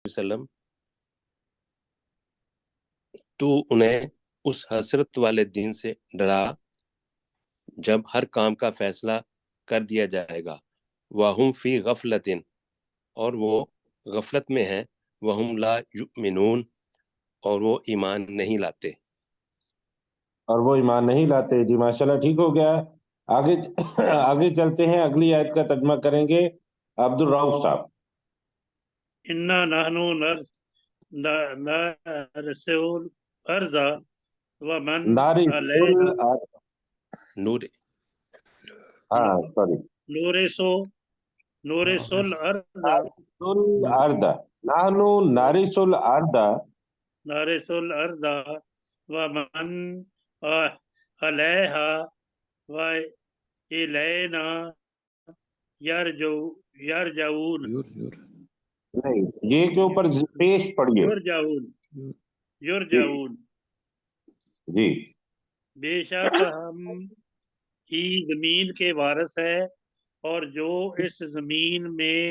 وسلم تو انہیں اس حسرت والے دن سے ڈرا جب ہر کام کا فیصلہ کر دیا جائے گا، وَهُمْ فِي غَفْلَةٍ، اور وہ غفلت میں ہیں، وَهُمْ لَا يُؤْمِنُونَ، اور وہ ایمان نہیں لاتے۔ اور وہ ایمان نہیں لاتے۔ جی ماشاءاللہ ٹھیک ہو گیا۔ آگے آگے چلتے ہیں، اگلی آیت کا ترجمہ کریں گے عبد الرؤف صاحب۔ انا نحنو نرسل الارض ومن علیہا نور ہاں سوری نورث الارض الارض نحنو نارث الارض نارث الارض ومن علیہا والینا یرجعون نہیں، یہ کے اوپر پیش پڑھیے۔ یرجعون جی بے شک ہم ہی زمین کے وارث ہے، اور جو اس زمین میں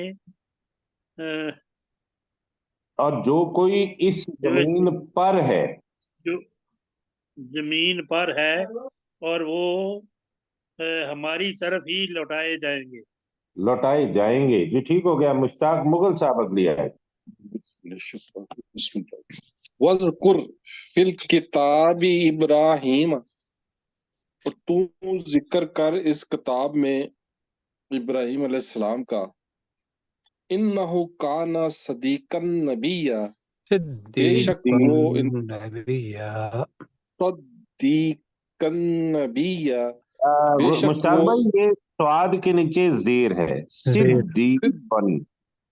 اور جو کوئی اس زمین پر ہے، جو زمین پر ہے، اور وہ ہماری طرف ہی لوٹائے جائیں گے۔ لوٹائے جائیں گے۔ جی ٹھیک ہو گیا۔ مشتاق مغل صاحب اگلی آیت۔ وَاذْكُرْ فِي الْكِتَابِ ابراہیم، اور تو ذکر کر اس کتاب میں ابراہیم علیہ السلام کا، انہ کان صدیقا نبیّا، بے شک وہ صدیقا نبیّا، بے شک مشتاق بھائی یہ سواد کے نیچے زیر ہے،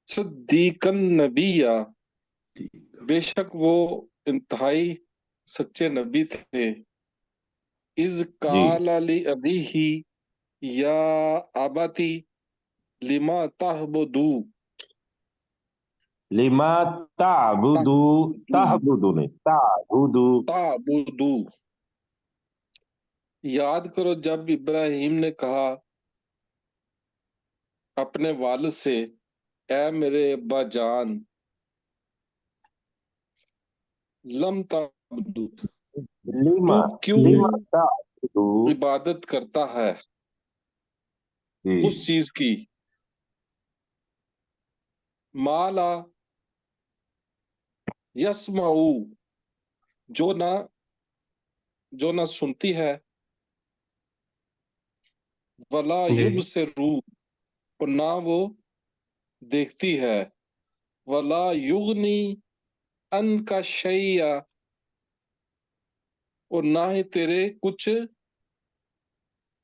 صدیقا نبیّا، بے شک وہ انتہائی سچے نبی تھے۔ اذ قال لأبیہ یا ابتی لما تعبدو، لما تعبدو، تعبدو نہیں تعبدو۔ یاد کرو جب ابراہیم نے کہا اپنے والد سے، اے میرے ابا جان، لم تعبدو، تو کیوں عبادت کرتا ہے اس چیز کی، مالا یسمعو، جو نہ سنتی ہے، ولا یبصرو، اور نہ وہ دیکھتی ہے، ولا یغنی عنک شیئا، اور نہ ہی تیرے کچھ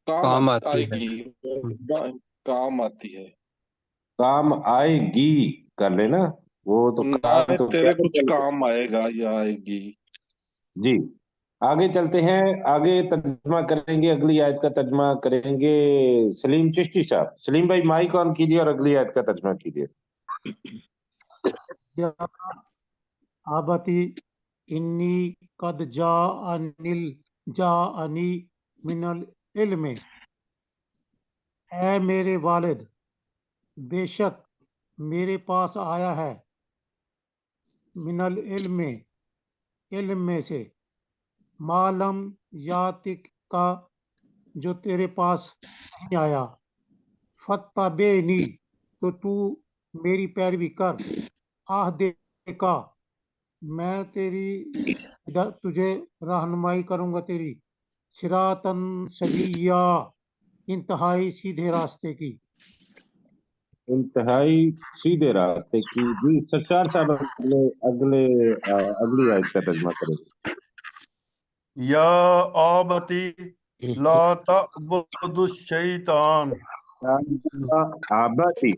کام آئے گی، کام آتی ہے، کام آئے گی کر لینا وہ تو نہ تیرے کچھ کام آئے گا یا آئے گی۔ جی آگے چلتے ہیں، آگے ترجمہ کریں گے، اگلی آیت کا ترجمہ کریں گے سلیم چشتی صاحب۔ سلیم بھائی مائک آن کیجیے اور اگلی آیت کا ترجمہ کیجیے۔ آبتی انی قد جاءنی من العلم، اے میرے والد بے شک میرے پاس آیا ہے، من العلم علم میں سے، معلم یاتک کا جو تیرے پاس نہیں آیا، فتبعنی تو تو میری پیروی کر، کا میں تجھے رہنمائی کروں گا تیری، صراطاً سویا انتہائی سیدھے راستے کی، انتہائی سیدھے راستے کی۔ جی سچار صاحب اگلی آیت کا ترجمہ کریں گے۔ یا آبتی لا تعبد الشیطان، آبتی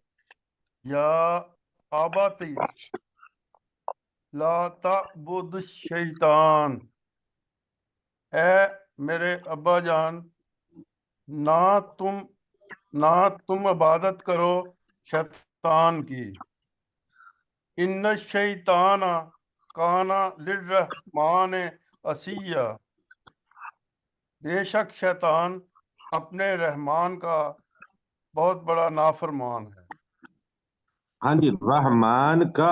یا آبتی لا تعبد الشیطان، اے میرے ابا جان نہ تم عبادت کرو شیطان کی، ان الشیطان کان للرحمن عصیا، بے شک شیطان اپنے رحمان کا بہت بڑا نافرمان ہے۔ ہاں جی، رحمان کا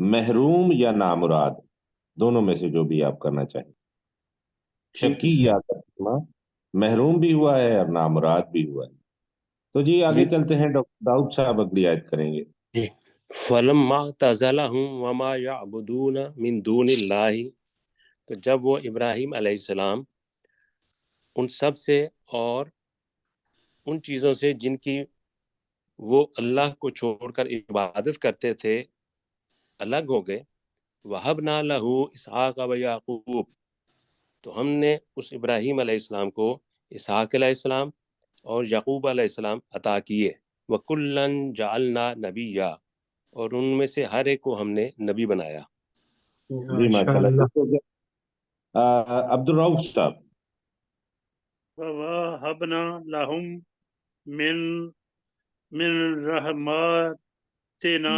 محروم یا نامراد، دونوں میں سے جو بھی آپ کرنا چاہیں. شکی یا ترجمہ محروم بھی ہوا ہے اور نامراد بھی ہوا ہے. تو جی آگے چلتے ہیں، ڈاکٹر داؤد صاحب اگلی آیت کریں گے. جی فلما اعتزلهم وما يعبدون من دون اللہ، تو جب وہ ابراہیم علیہ السلام ان سب سے اور ان چیزوں سے جن کی وہ اللہ کو چھوڑ کر عبادت کرتے تھے الگ ہو گئے، وَهَبْنَا لَهُ اسحاق و یعقوب، تو ہم نے اس ابراہیم علیہ السلام کو اسحاق علیہ السلام اور یعقوب علیہ السلام عطا کیے. وَكُلًّا جَعَلْنَا نَبِيًّا، اور ان میں سے ہر ایک کو ہم نے نبی بنایا. جی ماشاء اللہ. عبد الرؤف صاحب. وَوَهَبْنَا لَهُم من رحمتنا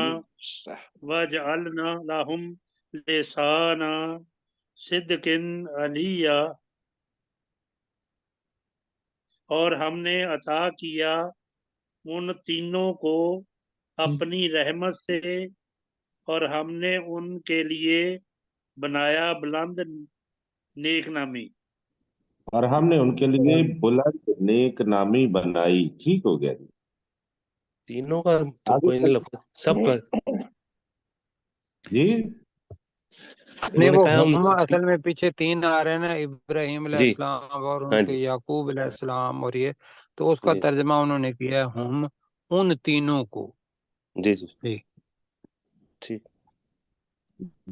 وَجَعَلْنَا لَهُمْ لِسَانَ صِدْقٍ عَلِيًّا، اور ہم نے عطا کیا ان تینوں کو اپنی رحمت سے، اور ہم نے ان کے لیے بنایا بلند نیک نامی. اور ہم نے ان کے لیے بلند نیک نامی بنائی. ٹھیک ہو گیا جی. تینوں کا تو آگے کوئی نہیں لفظ، سب کا. جی نہیں، انہوں نے وہ کہا ہم اصل میں پیچھے تین آ رہے ہیں نا، ابراہیم علیہ جی السلام اور ہاں ان کے جی یعقوب علیہ السلام، اور یہ تو اس کا جی ترجمہ انہوں نے کیا ہے ہم ان تینوں کو. جی جی جی ٹھیک.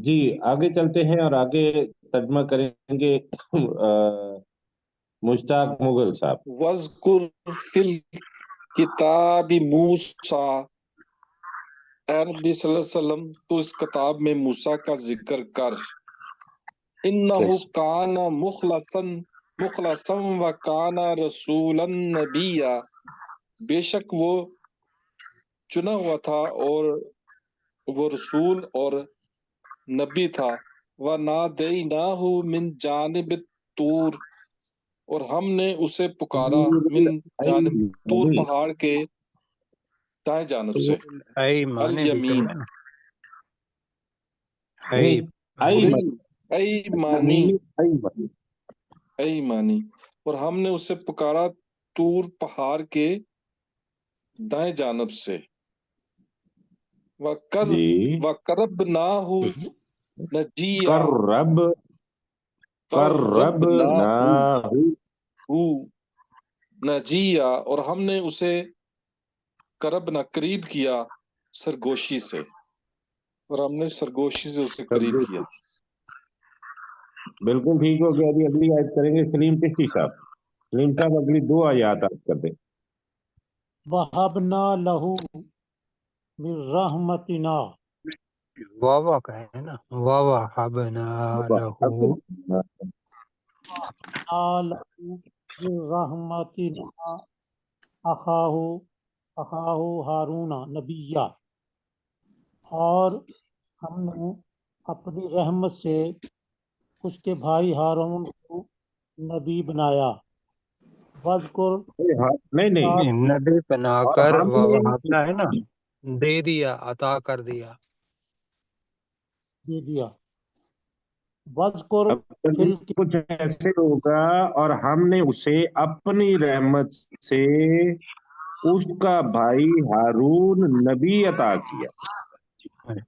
جی آگے چلتے ہیں اور آگے ترجمہ کریں گے مشتاق مغل صاحب. وَاذْكُرْ فِي الْكِتَابِ مُوسَىٰ، اے نبی صلی اللہ علیہ وسلم تو اس کتاب میں موسیٰ کا ذکر کر. اِنَّهُ كَانَ مُخْلَصًا وَكَانَ رَسُولًا نَبِيًّا، بے شک وہ چنا ہوا تھا اور وہ رسول اور نبی تھا. وَنَادَيْنَاهُ مِن جَانِبِ الطُّورِ، اور ہم نے اسے پکارا من جانب طور پہاڑ کے دائیں جانب سے. ایمان الیمین، ایمانی، اور ہم نے اسے پکارا طور پہاڑ کے دائیں جانب سے. وَقَرَّبْنَاهُ نَجِيًّا، قربناہ نجیہ، اور ہم نے اسے قربنا قریب کیا سرگوشی سے، اور ہم نے سرگوشی سے اسے قریب کیا. بالکل ٹھیک ہو گیا جی. اگلی آیت کریں گے سلیم چشتی صاحب. سلیم صاحب اگلی دو آیات آپ کر دیں. وَهَبْنَا لَهُ مِن رَحْمَتِنَا، واوا کا ہے نا، واوا حبنا لہو. وَهَبْنَا لَهُ مِن رَحْمَتِنَا أَخَاهُ ہارون نبیّا، اور ہم نے اپنی رحمت سے اس کے بھائی ہارون کو نبی بنایا. وَاذْكُرْ نہیں نبی بنا اور کر ہم نے وَوَهَبْنَا ہے نا، دے دیا، عطا کر دیا. دے دیا. وَاذْكُرْ اب فِي کچھ ایسے ہوگا اور ہم نے اسے اپنی رحمت سے اس کا بھائی ہارون نبی عطا کیا.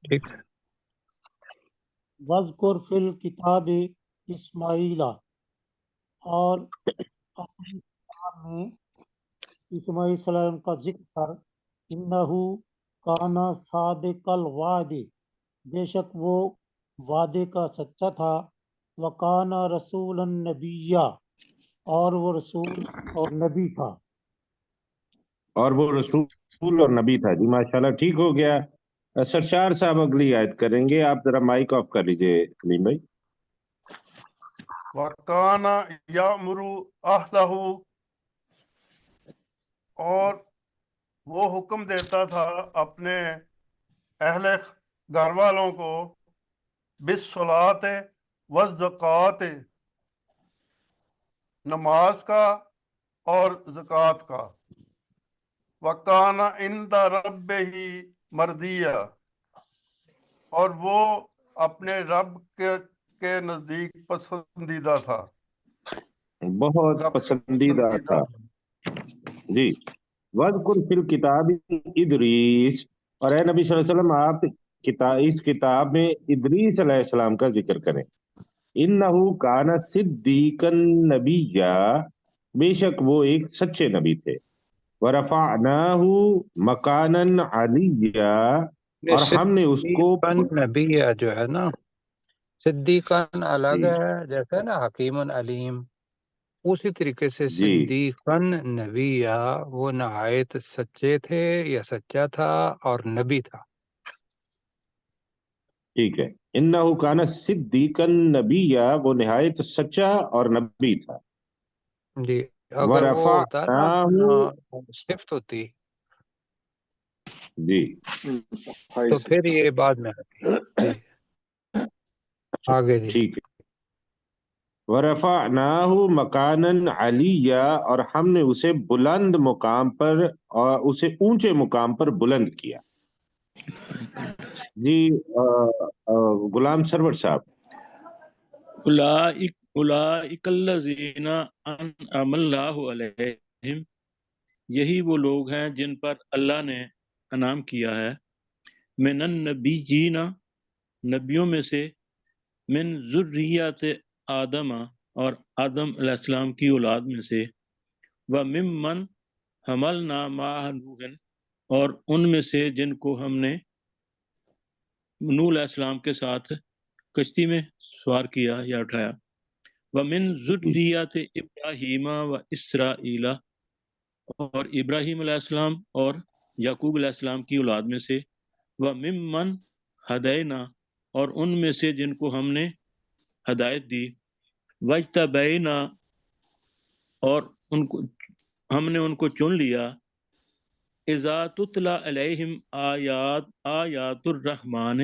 ٹھیک. وَاذْكُرْ فِي الْكِتَابِ اسماعیل، اور اپنی کتاب میں اسماعیل علیہ السلام کا ذکر کر. انہو کانا صادق الوعد، بے شک وہ وعدے کا سچا تھا. وکانا رسولا نبیّا، اور وہ رسول اور نبی تھا. اور وہ رسول اور نبی تھا. جی ماشاءاللہ ٹھیک ہو گیا. سرشار صاحب اگلی آیت کریں گے. آپ ذرا مائک آف کر لیجئے سلیم بھائی. وَكَانَ يَأْمُرُ أَهْلَهُ، اور وہ حکم دیتا تھا اپنے اہل گھر والوں کو، بِالصَّلَاةِ وَالزَّکَاةِ، نماز کا اور زکوٰۃ کا. وَكَانَ عِندَ رَبِّهِ مَرْضِيًّا، اور وہ اپنے رب کے نزدیک پسندیدہ تھا، بہت رب کا پسندیدہ پسندیدہ تھا. جی. وَاذْكُرْ فِي الْكِتَابِ ادریس، اور اے نبی صلی اللہ علیہ وسلم آپ اس کتاب میں ادریس علیہ السلام کا ذکر کریں. اِنَّهُ كَانَ صِدِّيقًا نَبِيًّا، بے شک وہ ایک سچے نبی تھے. وَرَفَعْنَاهُ مَكَانًا عَلِيًّا، یہ اور ہم نے اس کو صدیقاً نبی جو ہے نا، صدیقاً الگ جی ہے، جیسے نا حکیم علیم، اسی طریقے سے جی صدیقاً نبیہ، وہ نہایت سچے تھے یا سچا تھا اور نبی تھا. ٹھیک ہے. اِنَّهُ كَانَ صِدِّيقًا نَبِيًّا، وہ نہایت سچا اور نبی تھا. جی، اگر وہ ہوتا نا وَرَفَعْنَاهُ، صفت ہوتی جی تو پھر یہ بعد میں آتی. جی اچھا آگے جی. ٹھیک ہے. وَرَفَعْنَاهُ مَكَانًا عَلِيًّا، اور ہم نے اسے بلند مقام پر اور اسے اونچے مقام پر بلند کیا. جی غلام سرور صاحب. اولئک الذین انعم اللہ علیہم، یہی وہ لوگ ہیں جن پر اللہ نے انعام کیا ہے. من النبیین، نبیوں میں سے. من ذریات آدم، اور آدم علیہ السلام کی اولاد میں سے. وممن حملنا مع نوح، اور ان میں سے جن کو ہم نے نوح علیہ السلام کے ساتھ کشتی میں سوار کیا یا اٹھایا. ومن ذریات ابراہیم و اسرائیل، اور ابراہیم علیہ السلام اور یعقوب علیہ السلام کی اولاد میں سے. وممن ہدینا، اور ان میں سے جن کو ہم نے ہدایت دی. وجتبینا، اور ان کو ہم نے ان کو چن لیا. اذا تتلا علیہم آیات الرحمن،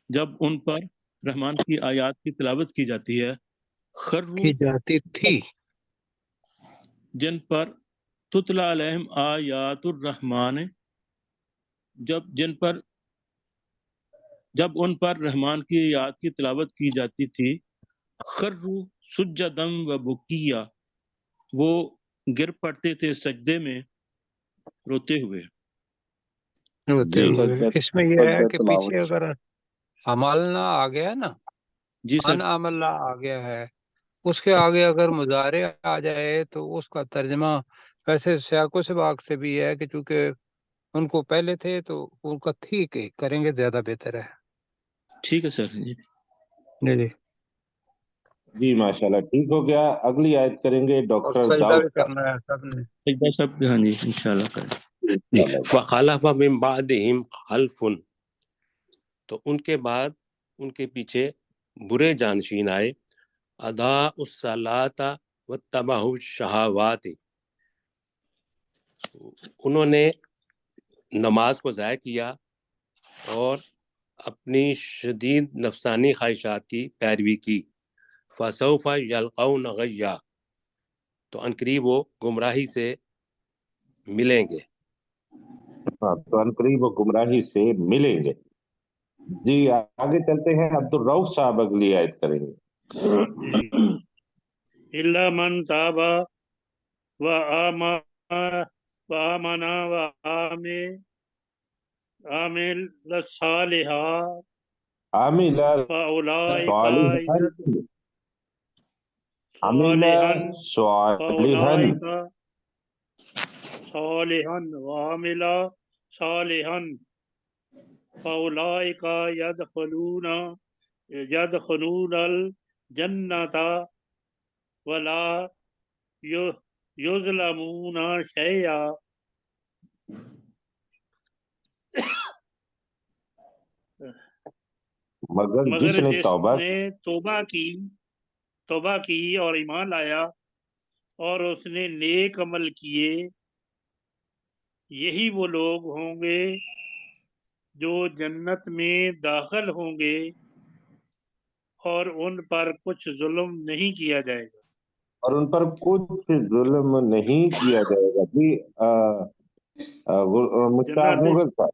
جب ان پر رحمان کی آیات کی تلاوت کی جاتی ہے. خرو، کی جاتی تھی. جن پر تتلا علیہم آیات الرحمن، جب ان پر رحمان کی آیات کی تلاوت کی جاتی تھی. خرو سجدم و بکیا، وہ گر پڑتے تھے سجدے میں روتے ہوئے. ہوتے جی ہوئے. اس میں یہ ہے کہ پیچھے اگر حملنا آ گیا نا، جی سر. انعم اللہ آ گیا ہے، اس کے آگے اگر مضارع آ جائے تو اس کا ترجمہ ویسے سیاق و سباق سے بھی ہے کہ چونکہ ان کو پہلے تھے تو ان کا ٹھیک ہے کریں گے زیادہ بہتر ہے. ٹھیک ہے سر. جی جی جی. جی ماشاءاللہ ٹھیک ہو گیا. اگلی آیت کریں گے اور ڈاکٹر سجدہ داؤد بھی صاحب. کرنا ہے سب نے. سجدہ سب. ہاں جی انشاءاللہ کریں. جی. فخلف من بعدہم خلف، تو ان کے بعد ان کے پیچھے برے جانشین آئے. اضاعوا الصلاۃ واتبعوا الشہوات، انہوں نے نماز کو ضائع کیا اور اپنی شدید نفسانی خواہشات کی پیروی کی. فسوف یلقون غیا، تو عنقریب وہ گمراہی سے ملیں گے. ہاں تو عنقریب وہ گمراہی سے ملیں گے. جی آگے چلتے ہیں. عبد الرؤف صاحب اگلی آیت کریں گے. الا من تاب وآمن وعمل الصالحات عامل فأولئک صالحا وعمل صالحا فأولئک يدخلون الجنة ولا یظلمون شیئا. مگر جس نے توبہ کی اور ایمان لایا اور اس نے نیک عمل کیے، یہی وہ لوگ ہوں گے جو جنت میں داخل ہوں گے اور ان پر کچھ ظلم نہیں کیا جائے گا. اور ان پر کچھ ظلم نہیں کیا جائے گا. جی مشتاق مغل صاحب.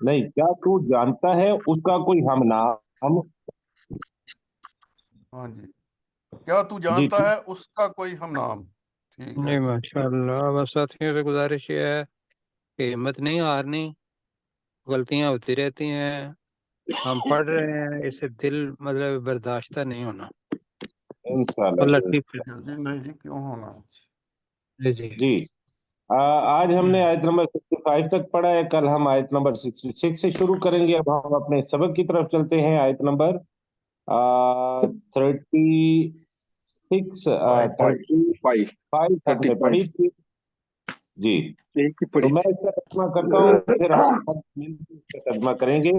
نہیں، کیا تو جانتا ہے اس کا کوئی ہم نام؟ ہاں جی، کیا تو جی جانتا ہے اس کا کوئی ہم نام؟ ٹھیک ہے جی جی، ماشاء اللہ. بس ساتھیوں سے گزارش یہ ہے کہ ہمت نہیں ہارنی، غلطیاں ہوتی رہتی ہیں، ہم پڑھ رہے ہیں، اس سے دل مطلب برداشتہ نہیں ہونا. انشاءاللہ اللہ جی۔ ٹھیک ہے. جی نہیں جی، کیوں ہونا؟ جی جی جی آج ہم نے آیت نمبر 65 تک پڑھا ہے، کل ہم آیت نمبر 66 سے شروع کریں گے. اب ہم اپنے سبق کی طرف چلتے ہیں. آیت نمبر 36 35 ہم نے پڑھی تھی. جی تو میں اس کا ترجمہ کرتا ہوں، پھر ہم اس کا ترجمہ کریں گے.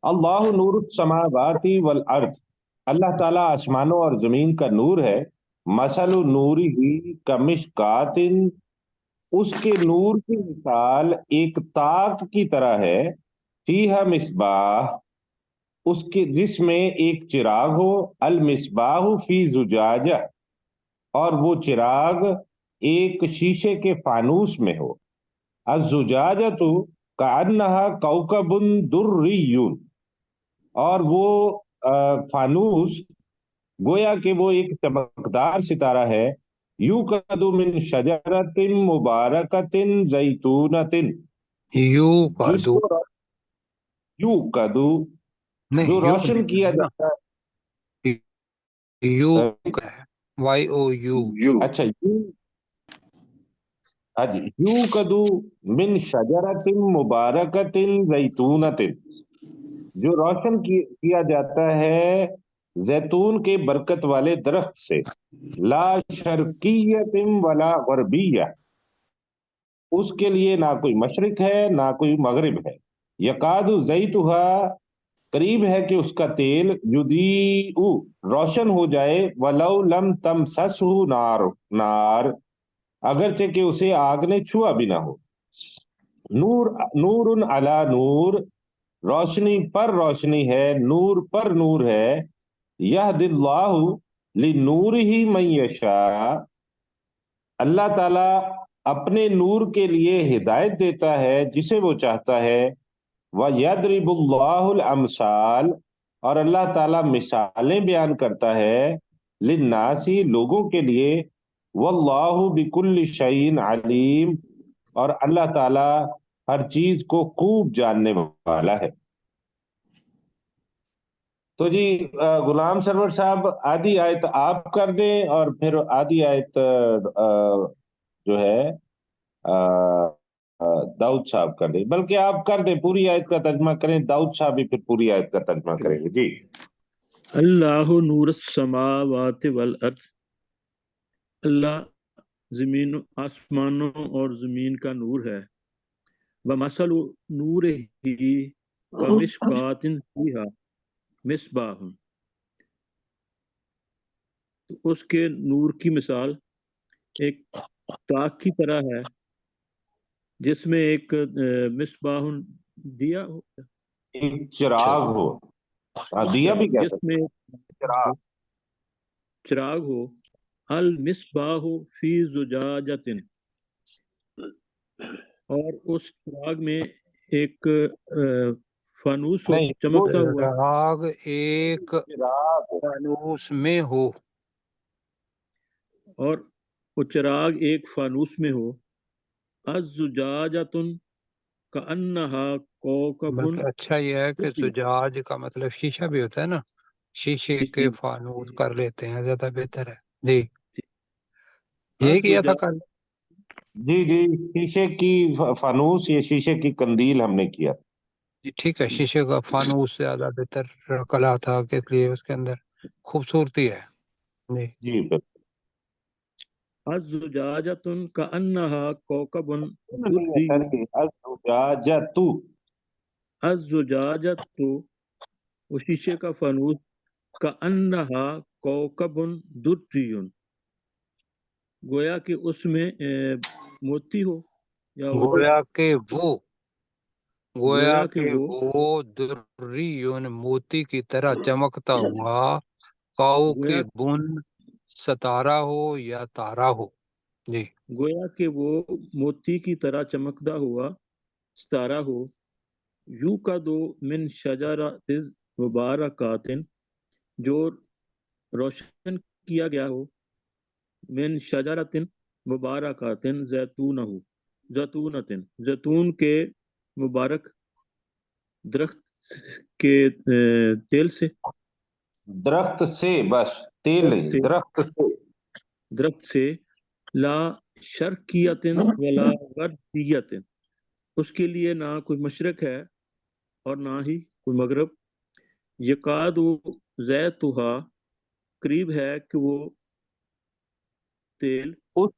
اللہ نور السماوات والارض، اللہ تعالیٰ آسمانوں اور زمین کا نور ہے. مثل نوری کمشکات، اس کے نور کی مثال ایک طاق کی طرح ہے. فیہا مصباح، اس کے جس میں ایک چراغ ہو. المصباح فی زجاجہ، اور وہ چراغ ایک شیشے کے فانوس میں ہو. الزجاجۃ کأنہا کوکب دری، اور وہ فانوس گویا کہ وہ ایک چمکدار ستارہ ہے. یوقد من شجرۃ مبارکۃ زیتونۃ، یو کا جس دو کو یوقد نہیں، جو یو روشن نہیں کیا ہے نا، جاتا یو ہے. کا ہے، وائی او یو. اچھا ہاں جی، یوقد من شجرۃ مبارکۃ زیتونۃ، جو روشن کیا جاتا ہے زیتون کے برکت والے درخت سے. لا شرقیت ولا غربیہ، اس کے لیے نہ کوئی مشرق ہے نہ کوئی مغرب ہے. یکاد زیتھا، قریب ہے کہ اس کا تیل یضیء روشن ہو جائے. ولو لم تمسسہ نار، اگرچہ کہ اسے آگ نے چھوا بھی نہ ہو. نور علی نور، روشنی پر روشنی ہے، نور پر نور ہے. یہد اللہ لنورہ من یشاء، اللہ تعالیٰ اپنے نور کے لیے ہدایت دیتا ہے جسے وہ چاہتا ہے. وَيَضْرِبُ اللَّهُ الْأَمْثَالَ، اور اللہ تعالیٰ مثالیں بیان کرتا ہے. للناس، لوگوں کے لیے. واللہ بكل شيء علیم، اور اللہ تعالیٰ ہر چیز کو خوب جاننے والا ہے. تو جی غلام سرور صاحب آدھی آیت آپ کر دیں اور پھر آدھی آیت جو ہے داؤد صاحب کر دیں. بلکہ آپ کر دیں، پوری آیت کا ترجمہ کریں، داؤد صاحب بھی پھر پوری آیت کا ترجمہ کریں گے. جی اللہ نور السماوات والارض، اللہ زمین آسمانوں اور زمین کا نور ہے. ومثل نورہ کمشکات فیہا مصباح، تو اس کے نور کی مثال ایک طاق کی طرح ہے جس میں ایک مصباح دیا ہو، ایک چراغ ہو. دیا بھی کہہ جس سکتے میں چراغ. چراغ ہو. المصباح فی زجاجۃ، اور اس چراغ میں ایک فانوس ہو نہیں، وہ چمکتا ہوا. چراغ ایک چراغ فانوس میں ہو. اور وہ چراغ ایک فانوس میں ہو. الزجاجۃ کأنہا کوکب بلکہ اچھا یہ ہے کہ درری. زجاج کا مطلب شیشہ بھی ہوتا ہے نا، شیشے کے فانوس کر لیتے ہیں، زیادہ بہتر ہے. جی یہی کیا تھا کل. جی جی، شیشے کی فانوس، یہ شیشے کی قندیل ہم نے کیا. جی ٹھیک ہے، شیشے کا فانوس سے زیادہ بہتر کلا تھا کہ اس لیے اس کے اندر خوبصورتی ہے. جی جی بالکل. الزجاجۃ کأنہا کوکب نہیں ہے درری. سر کہ الزجاجۃ. الزجاجۃ، وہ شیشے کا فانوس، کأنہا کوکب درری، گویا کہ اس میں موتی ہو، یا گویا کہ گویا کہ وہ وہ دری موتی کی طرح چمکتا ہوا، کاؤ گویا کی بن ستارہ ہو یا تارا ہو. جی گویا کہ وہ موتی کی طرح چمکتا ہوا ستارہ ہو، یوقدو من شجرۃ مبارکۃ، جو روشن کیا گیا ہو، من شجرۃ مبارکۃ زیتون کے مبارک درخت کے تیل سے، درخت سے، بس تیل درخت نہیں، سے، درخت سے. درخت سے، لا شرقیت ولا غربیت، اس کے لیے نہ کوئی مشرق ہے اور نہ ہی کوئی مغرب، یکاد زیتھا، قریب ہے کہ وہ تیل، اس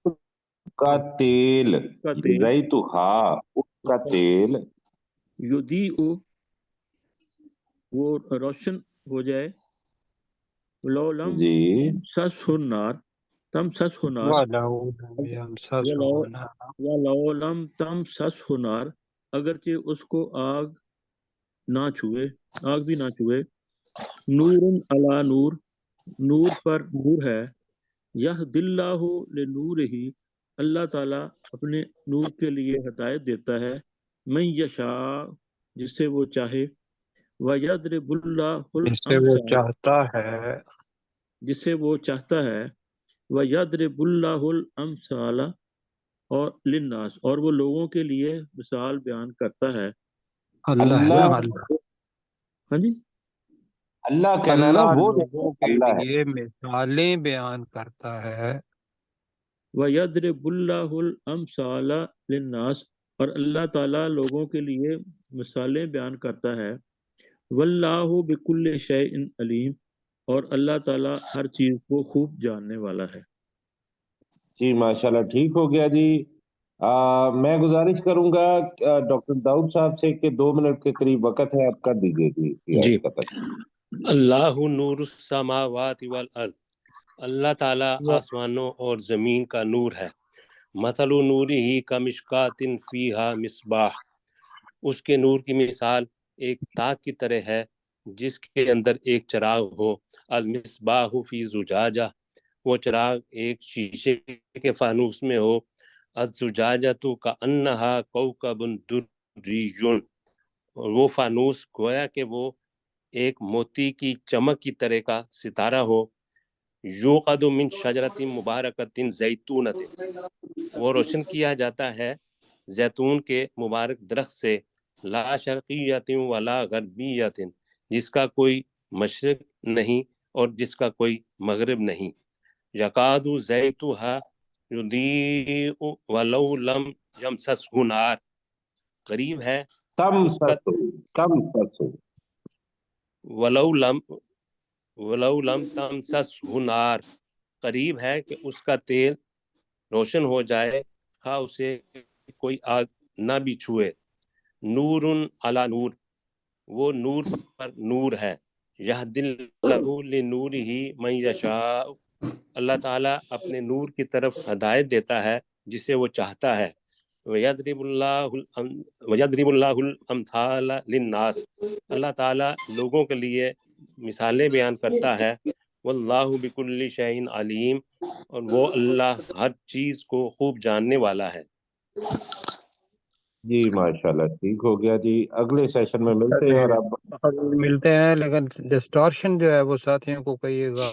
کا تیل، کا تیل، زیتھا، اس کا تیل، یضیء، وہ روشن ہو جائے، لو لم جی تمسسہ النار، تمسسہ النار، وَلَوْ لَمْ يَمْسَسْهُ نَارٌ، وَلَوْ لَمْ تمسسہ النار، اگرچہ اس کو آگ نہ چھوئے، آگ بھی نہ چھوئے، نور علی نور، نور پر نور ہے، یہدی اللہ لنورہ، اللہ تعالیٰ اپنے نور کے لیے ہدایت دیتا ہے، من یشاء، جس سے وہ چاہے، وَيَضْرِبُ اللَّهُ جس سے وہ الْأَمْثَالَ، چاہتا ہے، جس سے وہ چاہتا ہے، وَيَضْرِبُ اللَّهُ الْأَمْثَالَ، اور للناس، اور وہ لوگوں کے لیے مثال بیان کرتا ہے، اللہ ہے نا، اللہ، اللہ ہاں جی، اللہ کہنا ہے نا، اللہ وہ لوگوں کے اللہ ہے. لیے مثالیں بیان کرتا ہے، وَيَضْرِبُ اللَّهُ الْأَمْثَالَ لِلنَّاسِ، اور اللہ تعالیٰ لوگوں کے لیے مثالیں بیان کرتا ہے، وَاللَّهُ بِكُلِّ شَيْءٍ عَلِيمٌ، اور اللہ تعالیٰ ہر چیز کو خوب جاننے والا ہے۔ جی ماشاءاللہ، ٹھیک ہو گیا جی. میں گزارش کروں گا ڈاکٹر داؤد صاحب سے کہ 2 منٹ کے قریب وقت ہے، آپ کر دیجیے جی اس کی جی، آیت کا ترجمہ. اللہ نور السماوات والارض، اللہ تعالیٰ آسمانوں اور زمین کا نور ہے، مثل نورہ کمشکات فیہا مصباح، اس کے نور کی مثال ایک تاک کی طرح ہے جس کے اندر ایک چراغ ہو، المصباح فی زجاجہ، وہ چراغ ایک شیشے کے فانوس میں ہو، الزجاجۃ کأنہا کوکب دری، اور وہ فانوس گویا کہ وہ ایک موتی کی چمک کی طرح کا ستارہ ہو، یوقد من شجرۃ مبارکۃ زیتونۃ، وہ روشن کیا جاتا ہے زیتون کے مبارک درخت سے، لا شرقیت ولا غربیت، جس کا کوئی مشرق نہیں اور جس کا کوئی مغرب نہیں، یکاد زیتھا یضیء ولو لم یمسسہ نار، قریب ہے تم اس کا، سسو ولو لم تمسسہ نار، قریب ہے کہ اس کا تیل روشن ہو جائے، خواہ اسے کوئی آگ نہ بھی چھوئے، نور علی نور، وہ نور پر نور ہے، یہدی اللہ لنورہ من یشاء، اللہ تعالیٰ اپنے نور کی طرف ہدایت دیتا ہے جسے وہ چاہتا ہے، وَيَضْرِبُ اللَّهُ الْأَمْثَالَ لِلنَّاسِ، اللہ تعالیٰ لوگوں کے لیے مثالیں بیان کرتا ہے، واللہ بکل شیء علیم، اور وہ اللہ ہر چیز کو خوب جاننے والا ہے۔ جی ماشاءاللہ، ٹھیک ہو گیا جی. اگلے سیشن میں ملتے ہیں. اور اب ملتے ہیں، لیکن ڈسٹورشن جو ہے وہ ساتھیوں کو کہیے گا